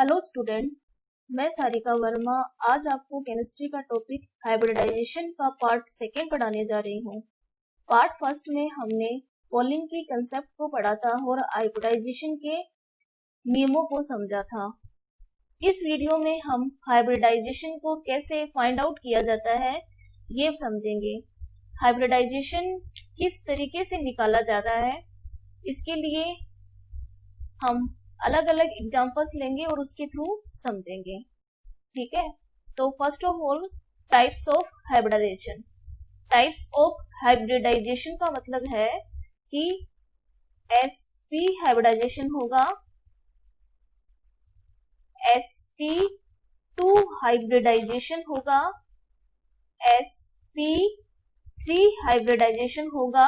Hello student, मैं सारिका वर्मा आज आपको केमिस्ट्री का टॉपिक हाइब्रिडाइजेशन का पार्ट सेकेंड पढ़ाने जा रही हूँ। पार्ट फर्स्ट में हमने पॉलिंग की कंसेप्ट को पढ़ा था और हाइब्रिडाइजेशन के नियमों को समझा था। इस वीडियो में हम हाइब्रिडाइजेशन को कैसे फाइंड आउट किया जाता है ये समझेंगे। हाइब्रिडाइजेशन किस तरीके से निकाला जाता है, इसके लिए हम अलग अलग एग्जांपल्स लेंगे और उसके थ्रू समझेंगे। ठीक है, तो first of all types of hybridization. Types of hybridization का मतलब है कि sp हाइब्रिडाइजेशन होगा, sp2 हाइब्रिडाइजेशन होगा, sp3 हाइब्रिडाइजेशन होगा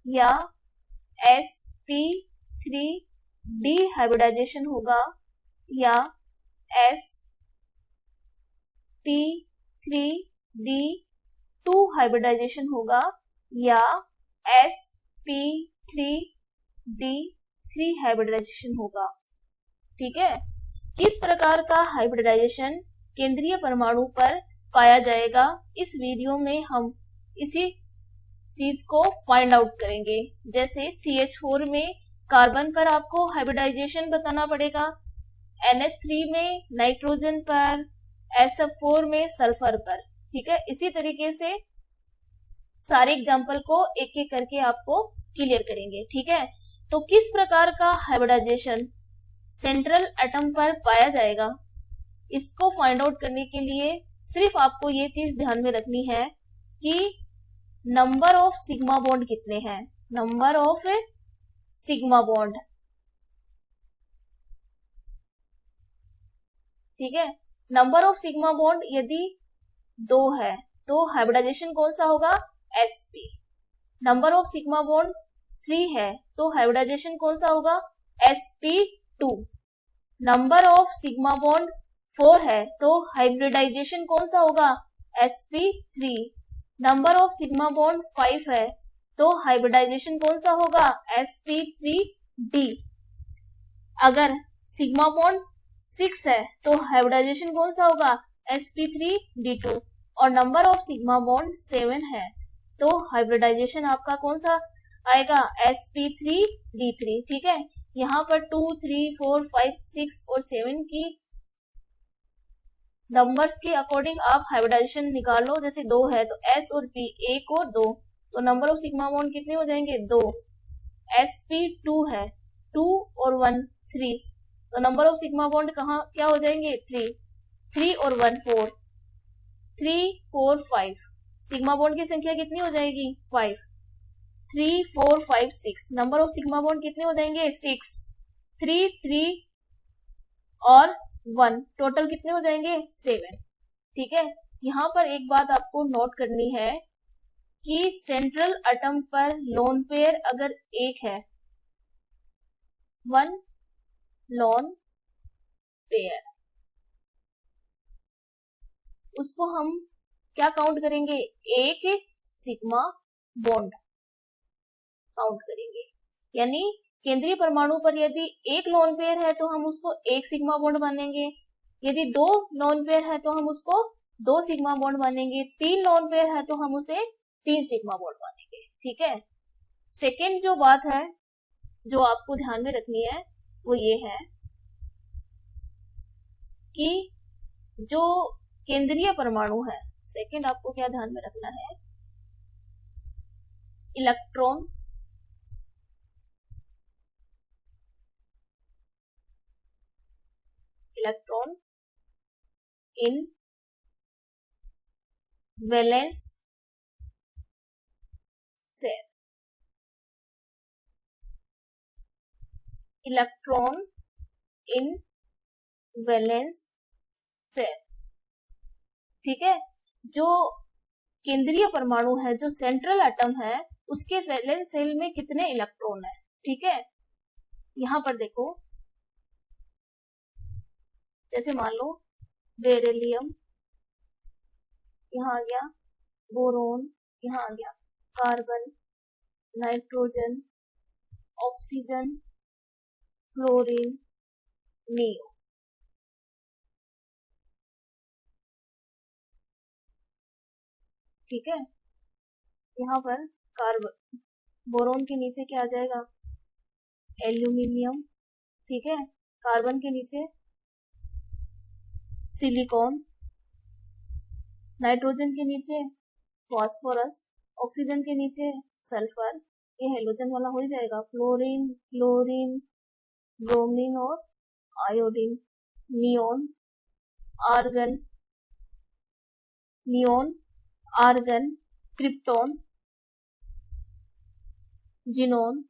या sp3 डी हाइब्रिडाइजेशन होगा या sp3d2 हाइब्रिडाइजेशन होगा या sp3d3 हाइब्रिडाइजेशन होगा। ठीक है, किस प्रकार का हाइब्रिडाइजेशन केंद्रीय परमाणु पर पाया जाएगा, इस वीडियो में हम इसी चीज को फाइंड आउट करेंगे। जैसे CH4 में कार्बन पर आपको हाइब्रिडाइजेशन बताना पड़ेगा, NH3 में नाइट्रोजन पर, SF4 में सल्फर पर। ठीक है, इसी तरीके से सारे एग्जाम्पल को एक एक करके आपको क्लियर करेंगे। ठीक है, तो किस प्रकार का हाइब्रिडाइजेशन सेंट्रल एटम पर पाया जाएगा, इसको फाइंड आउट करने के लिए सिर्फ आपको ये चीज ध्यान में रखनी है कि नंबर ऑफ सिग्मा बॉन्ड कितने हैं। नंबर ऑफ सिग्मा बॉन्ड, ठीक है, नंबर ऑफ सिग्मा बॉन्ड यदि 2 है तो हाइब्रिडाइजेशन कौन सा होगा, sp। Number of sigma bond 3 है तो हाइब्रिडाइजेशन कौन सा होगा, sp2। Number of sigma bond 4 है तो हाइब्रिडाइजेशन कौन सा होगा, sp3। Number of sigma bond 5 है तो हाइब्रिडाइजेशन कौन सा होगा, sp3d। अगर सिग्मा बॉन्ड 6 है तो हाइब्रिडाइजेशन कौन सा होगा, sp3d2। और नंबर ऑफ सिग्मा बॉन्ड 7 है तो हाइब्रिडाइजेशन आपका कौन सा आएगा, sp3d3। ठीक है, यहाँ पर 2, 3, 4, 5, 6 और 7 की नंबर्स के अकॉर्डिंग आप हाइब्रिडाइजेशन निकाल लो। जैसे 2 है तो s और p, 1 और 2, तो नंबर ऑफ सिग्मा बॉन्ड कितने हो जाएंगे, 2। sp2 है 2 और 1 3, तो नंबर ऑफ सिग्मा बॉन्ड कहाँ क्या हो जाएंगे, 3। 3 और 1 4, 3 4 5, सिग्मा बॉन्ड की संख्या कितनी हो जाएगी, 5। 3 4 5 6, नंबर ऑफ सिग्मा बॉन्ड कितने हो जाएंगे, 6। 3 3 और 1, टोटल कितने हो जाएंगे, 7। ठीक है, यहाँ पर एक बात आपको नोट करनी है कि सेंट्रल एटम पर लोन पेयर अगर एक है, 1 लोन पेयर, उसको हम क्या काउंट करेंगे, एक सिग्मा बॉन्ड काउंट करेंगे। यानी केंद्रीय परमाणु पर यदि एक लोन पेयर है तो हम उसको एक सिग्मा बॉन्ड मानेंगे, यदि 2 लोन पेयर है तो हम उसको 2 सिग्मा बॉन्ड मानेंगे, 3 लोन पेयर है तो हम उसे 3 सिग्मा बॉन्ड मानेंगे। ठीक है, सेकेंड जो बात है जो आपको ध्यान में रखनी है वो ये है कि जो केंद्रीय परमाणु है, सेकेंड आपको क्या ध्यान में रखना है, electron in valence shell, electron in valence shell. ठीक है, जो केंद्रीय परमाणु है, जो सेंट्रल एटम है, उसके वैलेंस शेल में कितने इलेक्ट्रॉन है। ठीक है, यहां पर देखो, जैसे मान लो बेरिलियम यहाँ आ गया, बोरोन यहाँ आ गया, carbon, nitrogen, oxygen, fluorine, neo. ठीक है। यहाँ पर कार्बन, बोरोन के नीचे क्या आ जाएगा, एल्यूमिनियम, ठीक है। कार्बन के नीचे सिलिकॉन, नाइट्रोजन के नीचे फॉस्फोरस, ऑक्सीजन के नीचे सल्फर, ये हेलोजन वाला हो ही जाएगा, फ्लोरीन, क्लोरीन, ब्रोमीन और iodine, neon, argon, krypton, xenon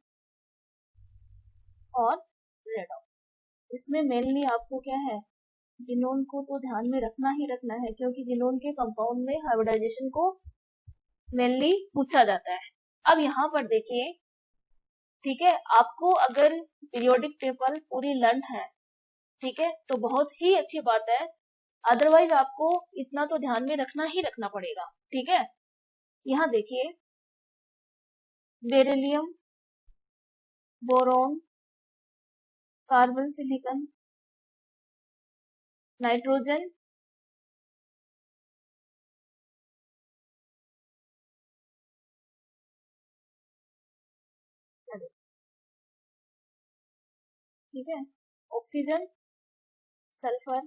और रेडॉन। इसमें मेनली आपको क्या है, जिनोन को तो ध्यान में रखना ही रखना है, क्योंकि जिनोन के कंपाउंड में हाइब्रिडाइजेशन को मेनली पूछा जाता है। अब यहाँ पर देखिए, ठीक है, आपको अगर पीरियोडिक टेबल पूरी लर्न है, ठीक है, तो बहुत ही अच्छी बात है, अदरवाइज आपको इतना तो ध्यान में रखना ही रखना पड़ेगा, ठीक है। यहाँ देखिए, beryllium, boron, carbon, silicon, nitrogen, ठीक है, oxygen, sulphur,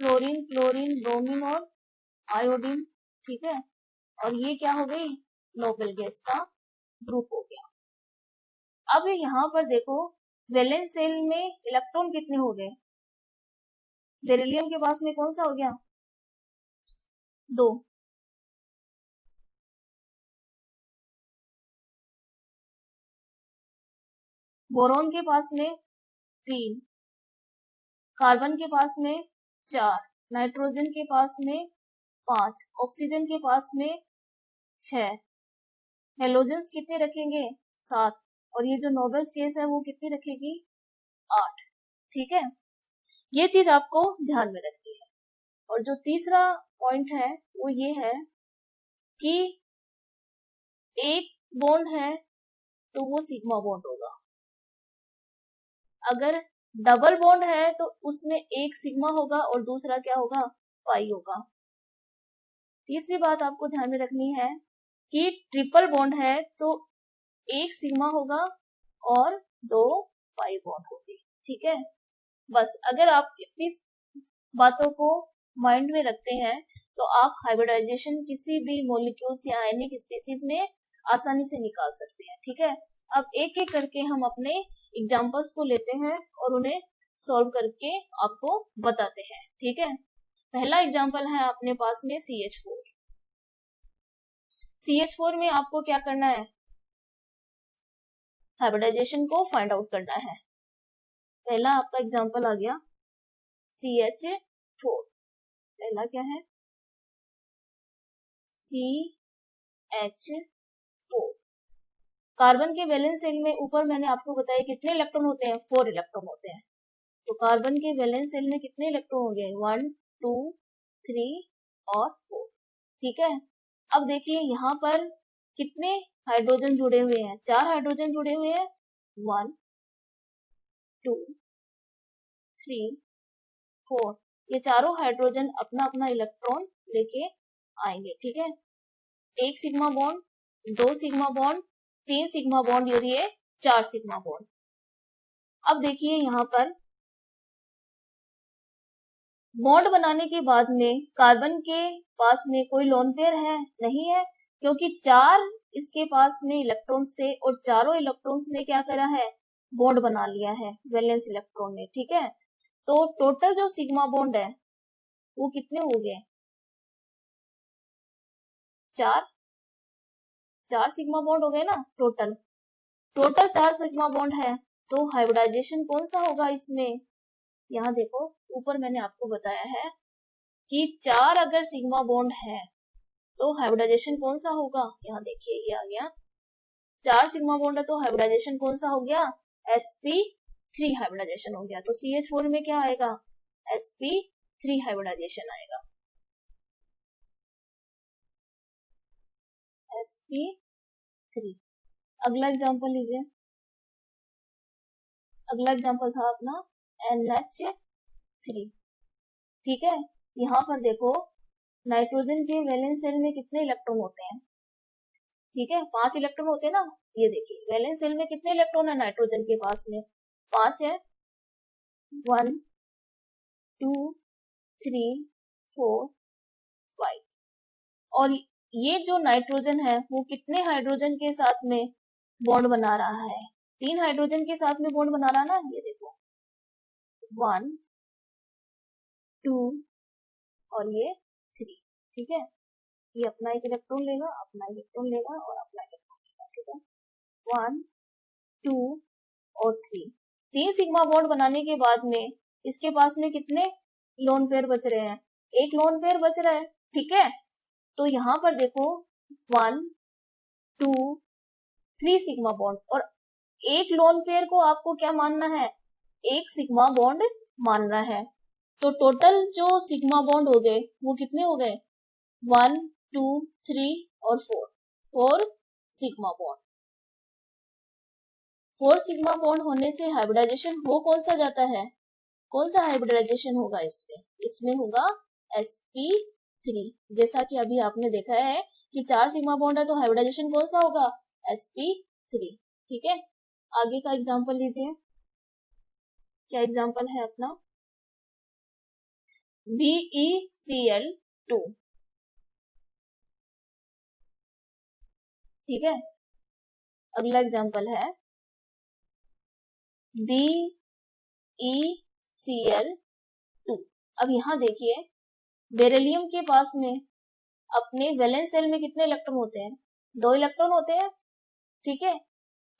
fluorine, chlorine, bromine और आयोडीन, ठीक है। और ये क्या हो गई, नोबेल गैस का ग्रुप हो गया। अब यहाँ पर देखो, वैलेंस शेल में इलेक्ट्रॉन कितने हो गए, बेरिलियम के पास में कौन सा हो गया, 2, बोरोन के पास में 3, कार्बन के पास में 4, नाइट्रोजन के पास में 5, ऑक्सीजन के पास में 6, हेलोजन्स कितने रखेंगे, 7, और ये जो नोबेल गैस है वो कितनी रखेगी, 8, ठीक है। ये चीज आपको ध्यान में रखनी है। और जो तीसरा पॉइंट है वो ये है कि एक बॉन्ड है तो वो सिग्मा बॉन्ड होगा, अगर डबल बॉन्ड है तो उसमें एक सिग्मा होगा और दूसरा क्या होगा, पाई होगा। तीसरी बात आपको ध्यान में रखनी है कि ट्रिपल बॉन्ड है तो एक सिग्मा होगा और 2 पाई बॉन्ड होगी, ठीक है। बस अगर आप इतनी बातों को माइंड में रखते हैं तो आप हाइब्रिडाइजेशन किसी भी मॉलिक्यूल्स या आयनिक स्पीसीज में आसानी से निकाल सकते हैं, ठीक है। अब एक एक करके हम अपने एग्जांपल्स को लेते हैं और उन्हें सॉल्व करके आपको बताते हैं, ठीक है। पहला एग्जांपल है अपने पास में CH4। CH4 में आपको क्या करना है, हाइब्रिडाइजेशन को फाइंड आउट करना है। पहला आपका एग्जांपल आ गया CH4। पहला क्या है, CH4। कार्बन के वैलेंस शेल में ऊपर मैंने आपको बताया कितने इलेक्ट्रॉन होते हैं, 4 इलेक्ट्रॉन होते हैं। तो कार्बन के वैलेंस शेल में कितने इलेक्ट्रॉन हो गए, 1, 2, 3 और 4, ठीक है। अब देखिए यहाँ पर कितने हाइड्रोजन जुड़े हुए हैं, 4 हाइड्रोजन जुड़े हुए हैं, 1, 2, 3, 4। ये चारों हाइड्रोजन अपना अपना इलेक्ट्रॉन लेके आएंगे, ठीक है। 1 sigma bond, 2 sigma bond, 3 sigma bond और ये 4 सिग्मा बॉन्ड। अब देखिए यहाँ पर बॉन्ड बनाने के बाद में कार्बन के पास में कोई लोन पेयर है, नहीं है, क्योंकि 4 इसके पास में इलेक्ट्रॉन्स थे और चारों इलेक्ट्रॉन्स ने क्या करा है, बॉन्ड बना लिया है वैलेंस इलेक्ट्रॉन ने, ठीक है। तो टोटल जो सिग्मा बॉन्ड है वो कितने हो गए, 4 सिग्मा बॉन्ड हो गए ना टोटल 4 सिग्मा बॉन्ड है। तो हाइब्रिडाइजेशन कौन सा होगा इसमें, यहाँ देखो ऊपर मैंने आपको बताया है कि 4 अगर सिग्मा बॉन्ड है तो हाइब्रिडाइजेशन कौन सा होगा, यहाँ देखिए ये आ गया, 4 सिग्मा बॉन्ड है तो हाइब्रिडाइजेशन कौन सा हो गया, sp3 हाइब्रिडाइजेशन हो गया। तो CH4 में क्या आएगा, sp3 हाइब्रिडाइजेशन आएगा, sp3। अगला एग्जांपल लीजिए, अगला एग्जांपल था अपना NH3, ठीक है। यहाँ पर देखो नाइट्रोजन के वैलेंस शेल में कितने इलेक्ट्रॉन होते हैं? ठीक है, 5 इलेक्ट्रॉन होते हैं ना। ये देखिए वैलेंस शेल में कितने इलेक्ट्रॉन है नाइट्रोजन के पास में? 5 है। 1 2 3 4 5। और ये जो नाइट्रोजन है वो कितने हाइड्रोजन के साथ में बॉन्ड बना रहा है? 3 हाइड्रोजन के साथ में बॉन्ड बना रहा है ना। ये देखो 1 2 और ये 3। ठीक है, ये अपना एक इलेक्ट्रॉन लेगा, अपना इलेक्ट्रॉन लेगा और अपना इलेक्ट्रॉन लेगा। ठीक है, 1 2 और 3। 3 सिग्मा बॉन्ड बनाने के बाद में इसके पास में कितने लोन पेयर बच रहे हैं? एक लोन पेयर बच रहा है। ठीक है, तो यहां पर देखो 1 2 3 सिग्मा बॉन्ड, और एक लोन पेयर को आपको क्या मानना है? एक सिग्मा बॉन्ड मानना है। तो टोटल जो सिग्मा बॉन्ड हो गए वो कितने हो गए? 1 2 3 और 4 सिग्मा बॉन्ड। 4 सिग्मा बॉन्ड होने से हाइब्रिडाइजेशन हो कौन सा जाता है? कौन सा हाइब्रिडाइजेशन होगा इसमें होगा sp3। जैसा कि अभी आपने देखा है कि 4 सिग्मा बॉन्ड है तो हाइब्रिडाइजेशन कौन सा होगा? sp3। ठीक है, आगे का एग्जांपल लीजिए। क्या एग्जांपल है अपना? BeCl2। ठीक है, अगला एग्जांपल है BeCl2। अब यहां देखिए बेरिलियम के पास में अपने वैलेंस शेल में कितने इलेक्ट्रॉन होते हैं? 2 इलेक्ट्रॉन होते हैं। ठीक है,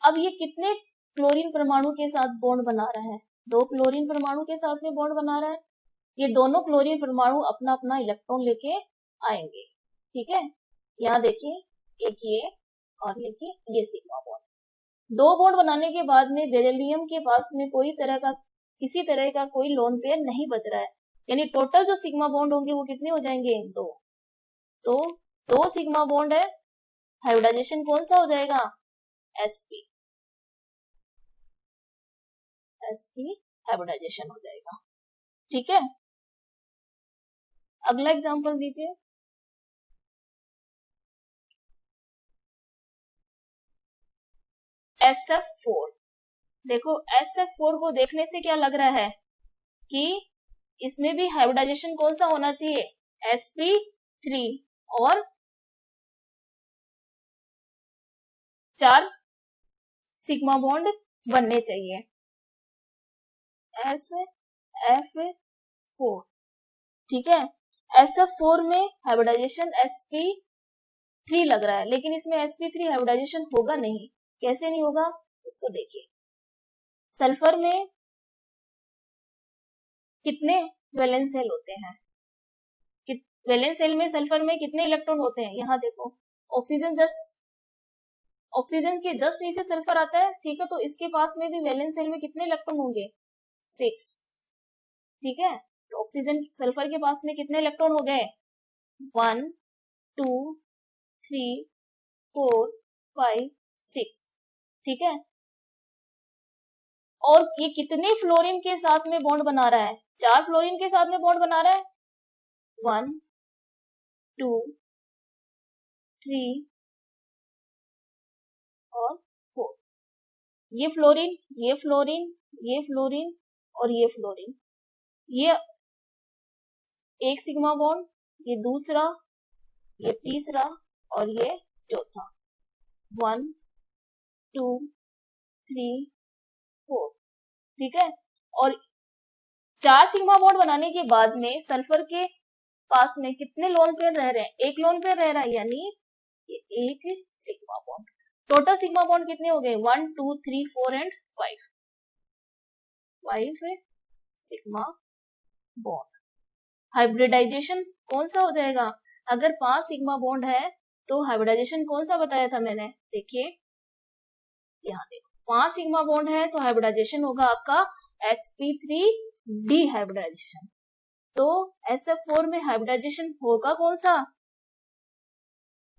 अब ये कितने क्लोरीन परमाणु के साथ बॉन्ड बना रहा है? 2 क्लोरीन परमाणु के साथ में बॉन्ड बना रहा है। ये दोनों क्लोरीन परमाणु अपना अपना इलेक्ट्रॉन लेके आएंगे। ठीक है, यहाँ देखिए एक ये और ये सिग्मा बॉन्ड। 2 बॉन्ड बनाने के बाद में बेरिलियम के पास में किसी तरह का कोई लोन पेयर नहीं बच रहा है, यानी टोटल जो सिग्मा बॉन्ड होंगे वो कितने हो जाएंगे? 2। तो 2 सिग्मा बॉन्ड है, हाइब्रिडाइजेशन कौन सा हो जाएगा? sp हाइब्रिडाइजेशन हो जाएगा। ठीक है, अगला एग्जांपल दीजिए। SF4। देखो SF4 को देखने से क्या लग रहा है कि इसमें भी हाइब्रिडाइजेशन कौन सा होना चाहिए? sp3 और 4 सिग्मा बॉन्ड बनने चाहिए। SF4। ठीक है, SF4 में हाइब्रिडाइजेशन sp3 लग रहा है, लेकिन इसमें sp3 हाइब्रिडाइजेशन होगा नहीं। कैसे नहीं होगा इसको देखिए। सल्फर में कितने वैलेंस शेल होते हैं? वैलेंस शेल में सल्फर में कितने इलेक्ट्रॉन होते हैं? यहाँ देखो ऑक्सीजन के जस्ट नीचे सल्फर आता है। ठीक है, तो इसके पास में भी वैलेंस शेल में कितने इलेक्ट्रॉन होंगे? 6। ठीक है, तो ऑक्सीजन सल्फर के पास में कितने इलेक्ट्रॉन हो गए? 1 2 3 4 5 6। ठीक है, और ये कितने फ्लोरीन के साथ में बॉन्ड बना रहा है? 4 फ्लोरीन के साथ में बॉन्ड बना रहा है। 1 2 3 और 4। ये फ्लोरीन, ये फ्लोरीन, ये फ्लोरीन और ये फ्लोरीन, ये एक सिग्मा बॉन्ड, ये दूसरा, ये तीसरा और ये चौथा। 1 2 3 4। ठीक है, और 4 सिग्मा बॉन्ड बनाने के बाद में सल्फर के पास में कितने लोन पेयर रह रहे हैं? एक लोन पेयर रह रहा है, यानी ये एक sigma bond. Total sigma bond कितने हो गए? 1 2 3 4 एंड 5 सिग्मा बॉन्ड। हाइब्रिडाइजेशन कौन सा हो जाएगा? अगर 5 सिग्मा बॉन्ड है तो हाइब्रिडाइजेशन कौन सा बताया था मैंने? देखिए यहाँ देखो 5 सिग्मा बॉन्ड है तो हाइब्रिडाइजेशन होगा आपका sp3 डिहाइब्रिडाइजेशन। तो SF4 में हाइब्रिडाइजेशन होगा कौन सा?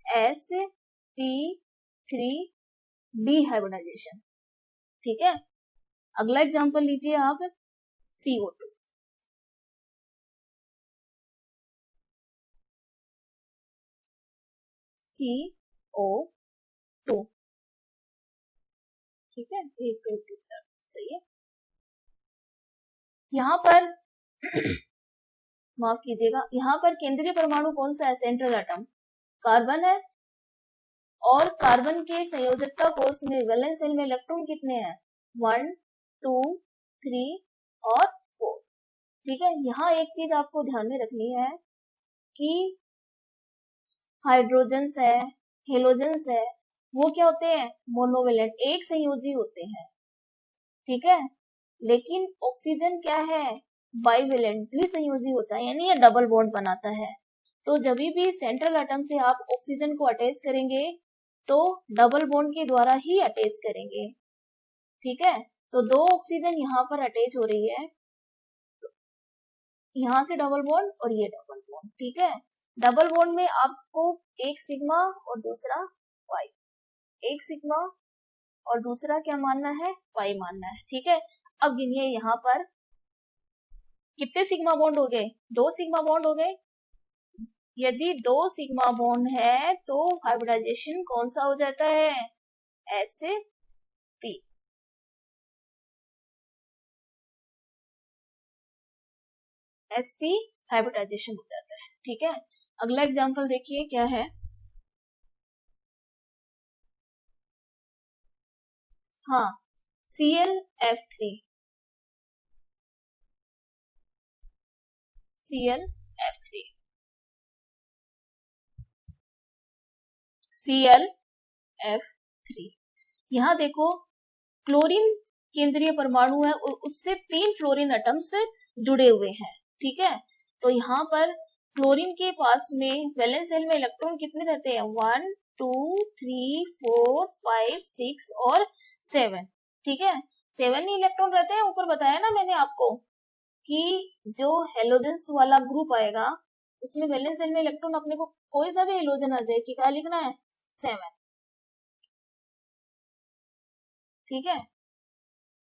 sp3 डिहाइब्रिडाइजेशन। ठीक है, अगला एग्जांपल लीजिए आप CO2। CO2। ठीक है, 1 2 3 4 सही है। यहाँ पर माफ कीजिएगा, यहाँ पर केंद्रीय परमाणु कौन सा है? सेंट्रल एटम कार्बन है, और कार्बन के संयोजकता कोष में वैलेंस शेल में इलेक्ट्रॉन कितने हैं? 1 2 3 और 4। ठीक है, यहाँ एक चीज आपको ध्यान में रखनी है कि हाइड्रोजन्स है, हेलोजन्स है, वो क्या होते हैं? मोनोवेलेंट, एक संयोजी होते हैं। ठीक है, लेकिन ऑक्सीजन क्या है? बाइवेलेंट, द्विसंयोजी होता है, यानी ये डबल बॉन्ड बनाता है। तो जब भी सेंट्रल एटम से आप ऑक्सीजन को अटैच करेंगे तो डबल बॉन्ड के द्वारा ही अटैच करेंगे। ठीक है, तो 2 ऑक्सीजन यहाँ पर अटैच हो रही है, यहाँ से डबल बॉन्ड और ये डबल बॉन्ड। ठीक है, डबल बॉन्ड में आपको एक सिग्मा और दूसरा पाई, एक सिग्मा और दूसरा क्या मानना है? पाई मानना है। ठीक है, अब गिनिए यहाँ पर कितने सिग्मा बॉन्ड हो गए? 2 सिग्मा बॉन्ड हो गए। यदि 2 सिग्मा बॉन्ड है तो हाइब्रिडाइजेशन कौन सा हो जाता है? sp। sp हाइब्रिडाइजेशन हो जाता है। ठीक है, अगला एग्जांपल देखिए क्या है। हाँ, ClF3, ClF3, ClF3। यहाँ देखो, क्लोरीन केंद्रीय परमाणु है और उससे 3 फ्लोरीन एटम्स जुड़े हुए हैं। ठीक है, तो यहाँ पर क्लोरीन के पास में वैलेंस शेल में इलेक्ट्रॉन कितने रहते हैं? 1 2 3 4 5 6 और 7। ठीक है, 7 ही इलेक्ट्रॉन रहते हैं। ऊपर बताया ना मैंने आपको कि जो हेलोजेंस वाला ग्रुप आएगा उसमें वैलेंस शेल में इलेक्ट्रॉन अपने को कोई सा भी हेलोजन आ जाए कि क्या लिखना है? 7। ठीक है,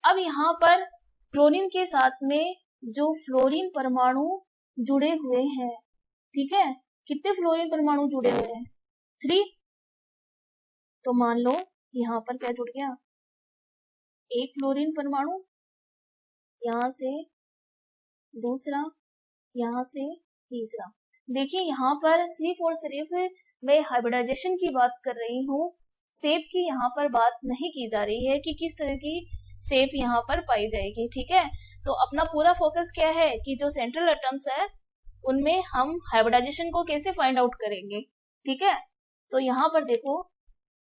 अब यहाँ पर क्लोरीन के साथ में जो फ्लोरीन परमाणु जुड़े हुए हैं, ठीक है, कितने फ्लोरीन परमाणु जुड़े हुए हैं? 3। तो मान लो यहाँ पर क्या जुड़ गया? एक फ्लोरीन परमाणु, यहाँ से दूसरा, यहाँ से तीसरा। देखिए यहाँ पर सिर्फ और सिर्फ मैं हाइब्रिडाइजेशन की बात कर रही हूँ, शेप की यहाँ पर बात नहीं की जा रही है कि किस तरह की शेप यहाँ पर पाई जाएगी। ठीक है, तो अपना पूरा फोकस क्या है कि जो सेंट्रल एटम्स है उनमें हम हाइब्रिडाइजेशन को कैसे फाइंड आउट करेंगे। ठीक है, तो यहाँ पर देखो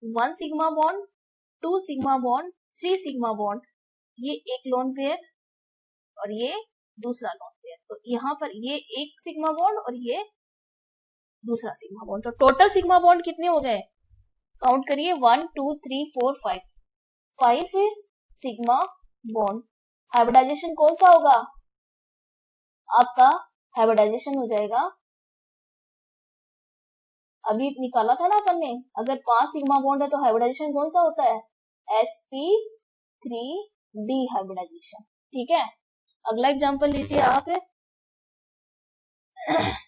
1 sigma bond, 2 sigma bond, 3 sigma bond, ये एक लोन पेयर और ये दूसरा लोन पेयर। तो यहाँ पर ये एक सिग्मा बॉन्ड और ये दूसरा सिग्मा बॉन्ड। तो टोटल सिग्मा बॉन्ड कितने हो गए? काउंट करिए, 1 2 3 4 5, 5 सिग्मा बॉन्ड। हाइब्रिडाइजेशन कौन सा होगा? आपका हाइब्रिडाइजेशन हो जाएगा, अभी निकाला था ना अपन ने, अगर 5 सिग्मा बॉन्ड है तो हाइब्रिडाइजेशन कौन सा होता है? sp3d hybridisation. ठीक है, अगला एग्जांपल लीजिए आप,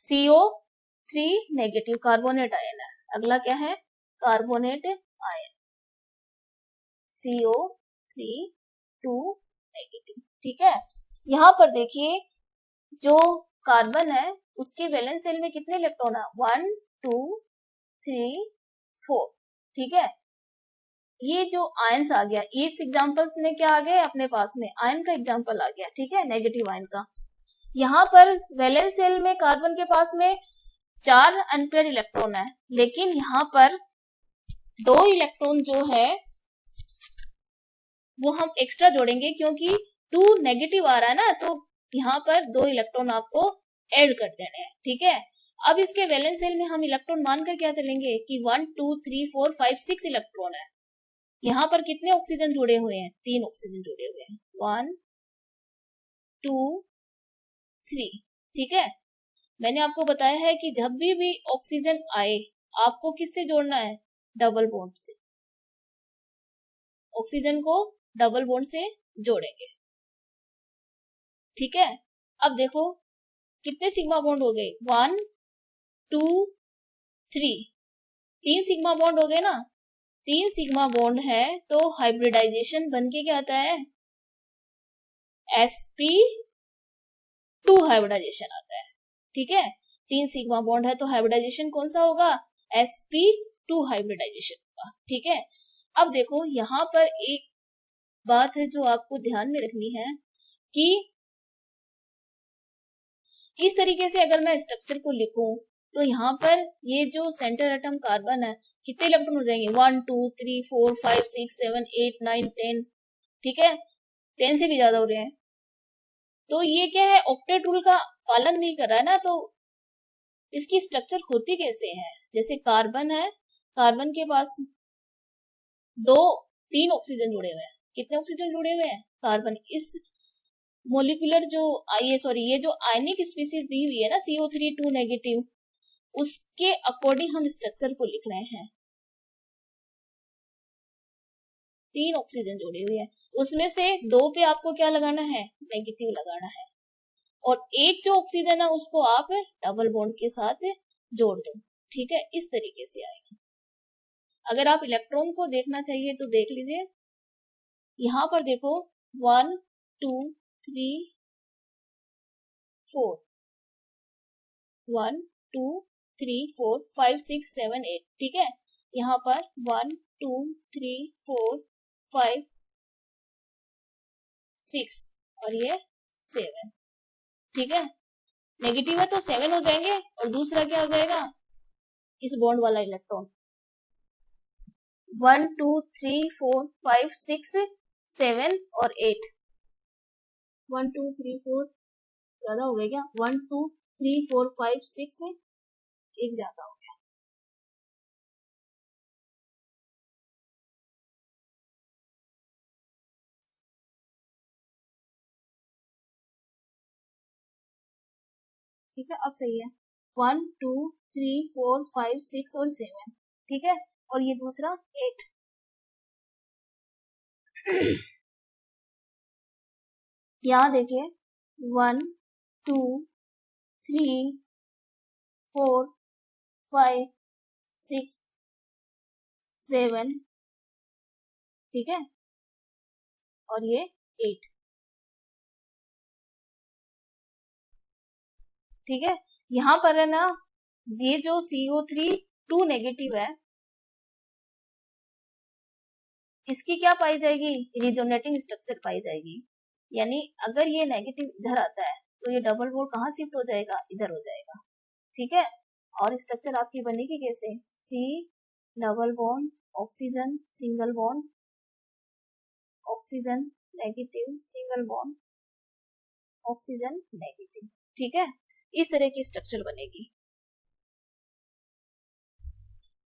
CO3 नेगेटिव कार्बोनेट आयन है। अगला क्या है? Carbonate ion, CO3 negative. ठीक है, यहाँ पर देखिए जो कार्बन है उसके वैलेंस शेल में कितने इलेक्ट्रॉन है? 1 2 3 4। ठीक है, ये जो आयंस आ गया, इस एग्जांपल्स में क्या आ गया अपने पास में? आयन का एग्जांपल आ गया। ठीक है, नेगेटिव आयन का। यहाँ पर वैलेंस शेल में कार्बन के पास में 4 अनपेयर इलेक्ट्रॉन है, लेकिन यहाँ पर 2 इलेक्ट्रॉन जो है वो हम एक्स्ट्रा जोड़ेंगे क्योंकि 2 नेगेटिव आ रहा है ना, तो यहाँ पर 2 इलेक्ट्रॉन आपको ऐड कर देने हैं। ठीक है, अब इसके वैलेंस शेल में हम इलेक्ट्रॉन मानकर क्या चलेंगे कि 1 2 3 4 5 6 इलेक्ट्रॉन है। यहाँ पर कितने ऑक्सीजन जुड़े हुए हैं? 3 ऑक्सीजन जुड़े हुए हैं, 1 2 3। ठीक है, मैंने आपको बताया है कि जब भी ऑक्सीजन आए आपको किससे जोड़ना है? डबल बॉन्ड से। ऑक्सीजन को डबल बॉन्ड से जोड़ेंगे। ठीक है, अब देखो कितने सिग्मा बॉन्ड हो गए? 1 2 3। 3 सिग्मा बॉन्ड हो गए ना, 3 सिग्मा बॉन्ड है तो हाइब्रिडाइजेशन बन के क्या आता है, sp2 हाइब्रिडाइजेशन आता है। ठीक है, 3 सिग्मा बॉन्ड है तो हाइब्रिडाइजेशन कौन सा होगा, sp2 हाइब्रिडाइजेशन होगा। ठीक है, अब देखो यहां पर एक बात है जो आपको ध्यान में रखनी है कि इस तरीके से अगर मैं स्ट्रक्चर को लिखूं तो यहाँ पर ये जो सेंटर एटम कार्बन है कितने इलेक्ट्रॉन हो जाएंगे, 1 2 3 4 5 6 7 8 9 10। ठीक है, 10 से भी ज्यादा हो रहे हैं। तो ये क्या है, ऑक्टेट रूल का पालन नहीं कर रहा है ना, तो इसकी स्ट्रक्चर होती कैसे है, जैसे कार्बन है, कार्बन के पास 3 ऑक्सीजन जुड़े हुए हैं। कितने ऑक्सीजन जुड़े हुए हैं, कार्बन। इस मोलिकुलर जो ये जो आयनिक स्पीसीज दी हुई है ना CO3 2 नेगेटिव, उसके अकॉर्डिंग हम स्ट्रक्चर को लिख रहे हैं। 3 ऑक्सीजन जुड़ी हुई है, उसमें से 2 पे आपको क्या लगाना है, नेगेटिव लगाना है, और एक जो ऑक्सीजन है उसको आप डबल बॉन्ड के साथ जोड़ दो। ठीक है, इस तरीके से आएगा। अगर आप इलेक्ट्रॉन को देखना चाहिए तो देख लीजिए, यहां पर देखो 1 2 3 4 1 2 3 4 5 6 7 8। ठीक है, यहाँ पर 1 2 3 4 5 6 और ये 7। ठीक है, नेगेटिव है तो 7 हो जाएंगे, और दूसरा क्या हो जाएगा, इस बॉन्ड वाला इलेक्ट्रॉन 1 2 3 4 5 6 7 और 8। 1 2 3 4 ज्यादा हो गया क्या, 1 2 3 4 5 6 एक ज्यादा हो गया। ठीक है, अब सही है, 1 2 3 4 5 6 और 7। ठीक है, और ये दूसरा 8। यहाँ देखिए 1 2 3 4 5 6 7। ठीक है, और ये 8। ठीक है, यहाँ पर है ना, ये जो CO3 2 नेगेटिव है, इसकी क्या पाई जाएगी, रिजोनेटिंग स्ट्रक्चर पाई जाएगी। यानी अगर ये नेगेटिव इधर आता है तो ये डबल बॉन्ड कहाँ शिफ्ट हो जाएगा, इधर हो जाएगा। ठीक है, और स्ट्रक्चर आपकी बनेगी कैसे, C double bond oxygen single bond oxygen negative single bond oxygen negative. ठीक है, इस तरह की स्ट्रक्चर बनेगी।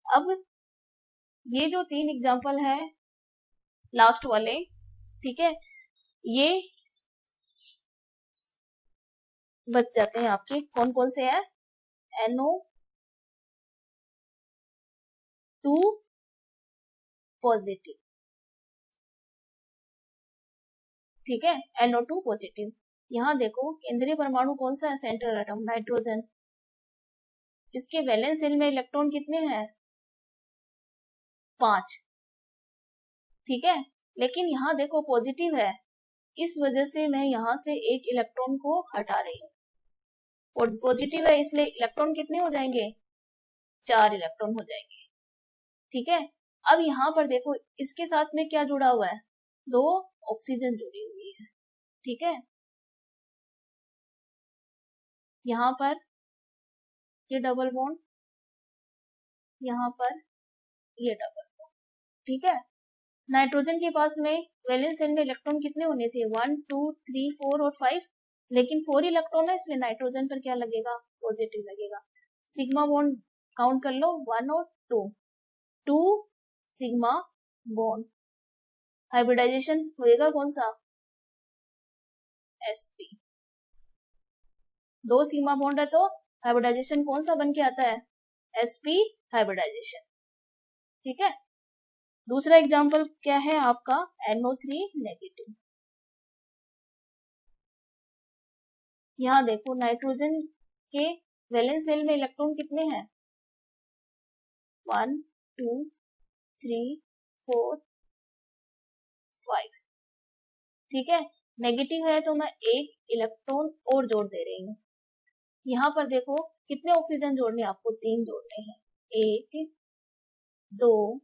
अब ये जो 3 एग्जांपल है लास्ट वाले, ठीक है, ये बच जाते हैं आपके। कौन कौन से है, NO2 पॉजिटिव। ठीक है, NO2 पॉजिटिव। यहाँ देखो केंद्रीय परमाणु कौन सा है, सेंट्रल एटम नाइट्रोजन। इसके वैलेंस शेल में इलेक्ट्रॉन कितने हैं, 5। ठीक है, लेकिन यहाँ देखो पॉजिटिव है, इस वजह से मैं यहाँ से एक इलेक्ट्रॉन को हटा रही हूँ। पॉजिटिव है इसलिए इलेक्ट्रॉन कितने हो जाएंगे, 4 इलेक्ट्रॉन हो जाएंगे। ठीक है, अब यहाँ पर देखो इसके साथ में क्या जुड़ा हुआ है, 2 ऑक्सीजन जुड़ी हुई है। ठीक है, यहाँ पर ये डबल बॉन्ड, यहाँ पर ये डबल बॉन्ड। ठीक है, नाइट्रोजन के पास में वैलेंस शेल में इलेक्ट्रॉन कितने होने चाहिए, 1 2 3 4 और 5, लेकिन 4 इलेक्ट्रॉन है इसलिए नाइट्रोजन पर क्या लगेगा, पॉजिटिव लगेगा। सिग्मा बॉन्ड काउंट कर लो, 1 और 2 सिग्मा बॉन्ड। हाइब्रिडाइजेशन होएगा कौन सा, sp। 2 सिग्मा बॉन्ड है तो हाइब्रिडाइजेशन कौन सा बन के आता है, sp हाइब्रिडाइजेशन। ठीक है, दूसरा एग्जांपल क्या है आपका, NO3 नेगेटिव। यहाँ देखो नाइट्रोजन के वैलेंस शेल में इलेक्ट्रॉन कितने हैं, 1 2 3 4 5। ठीक है, नेगेटिव है तो मैं एक इलेक्ट्रॉन और जोड़ दे रही हूँ। यहाँ पर देखो कितने ऑक्सीजन जोड़ने, आपको 3 जोड़ने हैं, 1 2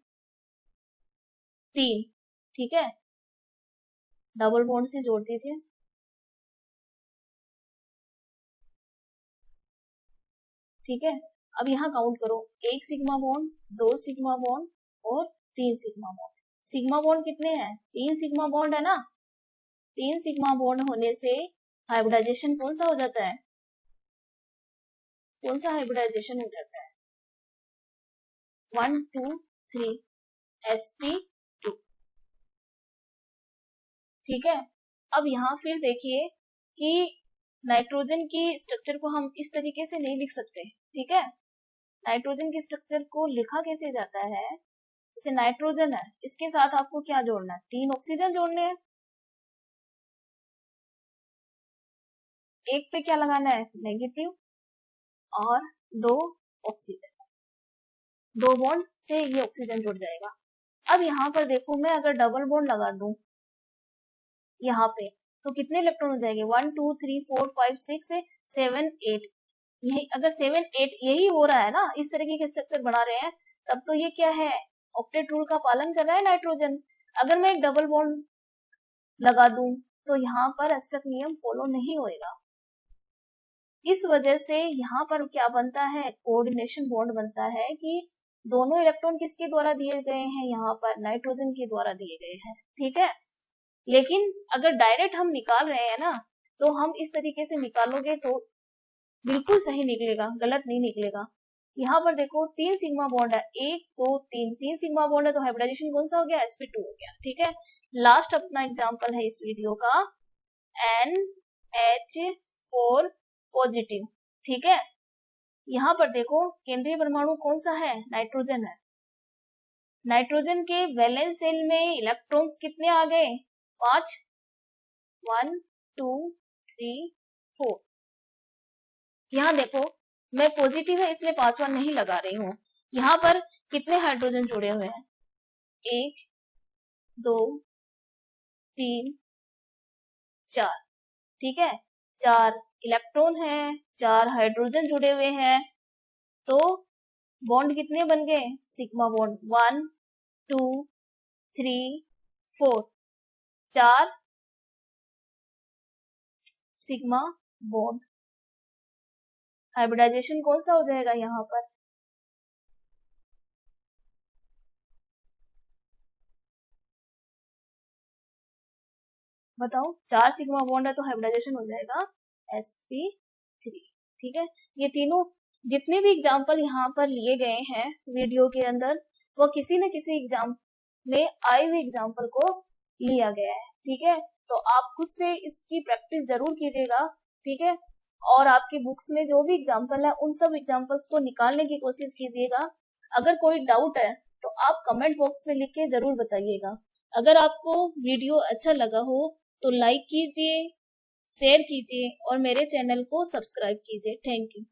3। ठीक है, डबल बॉन्ड से जोड़ दीजिए। ठीक है, अब यहाँ काउंट करो, 1 सिग्मा बॉन्ड, 2 सिग्मा बॉन्ड और 3 सिग्मा बॉन्ड। सिग्मा बॉन्ड कितने हैं? 3 सिग्मा बॉन्ड है ना। 3 सिग्मा बॉन्ड होने से हाइब्रिडाइजेशन कौन सा हो जाता है? कौन सा हाइब्रिडाइजेशन हो जाता है? 1 2 3 sp2। ठीक है, अब यहाँ फिर देखिए कि नाइट्रोजन की स्ट्रक्चर को हम इस तरीके से नहीं लिख सकते। ठीक है, नाइट्रोजन की स्ट्रक्चर को लिखा कैसे जाता है? जैसे नाइट्रोजन है, इसके साथ आपको क्या जोड़ना है? 3 ऑक्सीजन जोड़ने हैं। एक पे क्या लगाना है? नेगेटिव, और 2 ऑक्सीजन, 2 बॉन्ड से ये ऑक्सीजन जुड़ जाएगा। अब यहाँ पर देखो, मैं अगर डबल बॉन्ड लगा दूं यहाँ पे तो कितने इलेक्ट्रॉन हो जाएंगे? 1 2 3 4 5 6 7 8। यही अगर 7 8 यही हो रहा है ना, इस तरीके के स्ट्रक्चर बना रहे हैं, तब तो ये क्या है? ऑक्टेट रूल का पालन कर रहा है नाइट्रोजन। अगर मैं एक डबल बॉन्ड लगा दूं तो यहाँ पर अष्टक नियम फॉलो नहीं होएगा। इस वजह से यहाँ पर क्या बनता है? कोऑर्डिनेशन बॉन्ड बनता है कि दोनों इलेक्ट्रॉन किसके द्वारा दिए गए हैं? यहाँ पर नाइट्रोजन के द्वारा दिए गए हैं। ठीक है, लेकिन अगर डायरेक्ट हम निकाल रहे हैं ना, तो हम इस तरीके से निकालोगे तो बिल्कुल सही निकलेगा, गलत नहीं निकलेगा। यहाँ पर देखो 3 सिग्मा बॉन्ड है, 1 2 3, 3 सिग्मा बॉन्ड है तो हाइब्रिडाइजेशन कौन सा हो गया? sp2 हो गया। ठीक है, लास्ट अपना एग्जांपल है इस वीडियो का NH4 पॉजिटिव। ठीक है, यहाँ पर देखो केंद्रीय परमाणु कौन सा है? नाइट्रोजन है। नाइट्रोजन के वैलेंस शेल में इलेक्ट्रॉन्स कितने आ गए? 5। 1 2 3 4। यहाँ देखो मैं पॉजिटिव है इसलिए 5वां नहीं लगा रही हूँ। यहाँ पर कितने हाइड्रोजन जुड़े हुए हैं? 1 2 3 4। ठीक है, 4 इलेक्ट्रॉन है, 4 हाइड्रोजन जुड़े हुए हैं, तो बॉन्ड कितने बन गए? Sigma bond 1 2 3 4, 4 sigma bond. Hybridization कौन सा हो जाएगा यहाँ पर? बताओ, 4 सिग्मा बॉन्ड है तो हाइब्रिडाइजेशन हो जाएगा sp3। ठीक है, ये तीनों जितने भी एग्जाम्पल यहाँ पर लिए गए हैं वीडियो के अंदर, वो किसी न किसी एग्जाम में आए हुए एग्जाम्पल को लिया गया है। ठीक है, तो आप खुद से इसकी प्रैक्टिस जरूर कीजिएगा। ठीक है, और आपकी बुक्स में जो भी एग्जाम्पल है उन सब एग्जाम्पल्स को निकालने की कोशिश कीजिएगा। अगर कोई डाउट है तो आप कमेंट बॉक्स में लिख के जरूर बताइएगा। अगर आपको वीडियो अच्छा लगा हो तो लाइक कीजिए, शेयर कीजिए और मेरे चैनल को सब्सक्राइब कीजिए। Thank you.